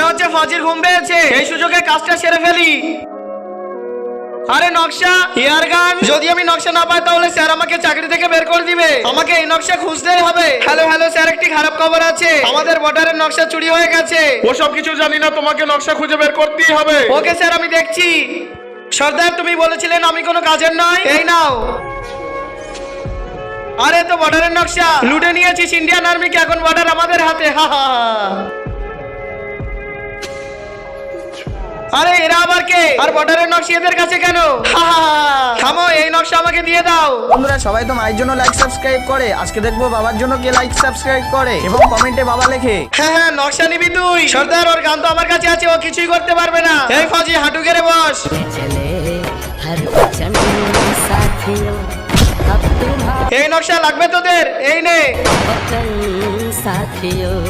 মনে হচ্ছে ফজির ঘুম পেয়েছে, এই সুযোগে কাজটা সেরে ফেলি। আরে নকশা, হেয়ার গান। যদি আমি নকশা না পাই তাহলে স্যার আমাকে চাকরি থেকে বের করে দিবে। আমাকে এই নকশা খুঁজতেই হবে। হ্যালো হ্যালো স্যার, একটি খারাপ খবর আছে, আমাদের বর্ডারের নকশা চুরি হয়ে গেছে। ওসব কিছু জানি না, তোমাকে নকশা খুঁজে বের করতেই হবে। ওকে স্যার, আমি দেখছি। সর্দার, তুমি বলেছিলেন আমি কোনো কাজের নয়, এই নাও। আরে তো বর্ডারের নকশা লুটে নিয়েছিস ইন্ডিয়ান আর্মিকে, এখন বর্ডার আমাদের হাতে। হা হা হা। আরে এরা আবার কে, আর বর্ডারের নকশা এদের কাছে কেন? হা হা হা। থামো, এই নকশা আমাকে দিয়ে দাও। বন্ধুরা সবাই তো মায়ের জন্য লাইক সাবস্ক্রাইব করে, আজকে দেখবো বাবার জন্য কে লাইক সাবস্ক্রাইব করে এবং কমেন্টে বাবা লেখে। হ্যাঁ হ্যাঁ, নকশা নিবি তুই। সর্দার, ওর গান তো আমার কাছে আছে, ও কিছুই করতে পারবে না। এই ফজি, হাঁটু গেড়ে বস। चले हर वचन साथियों अब तुम्हारा এই নকশা লাগবে তোদের, এই নে। वचन साथियों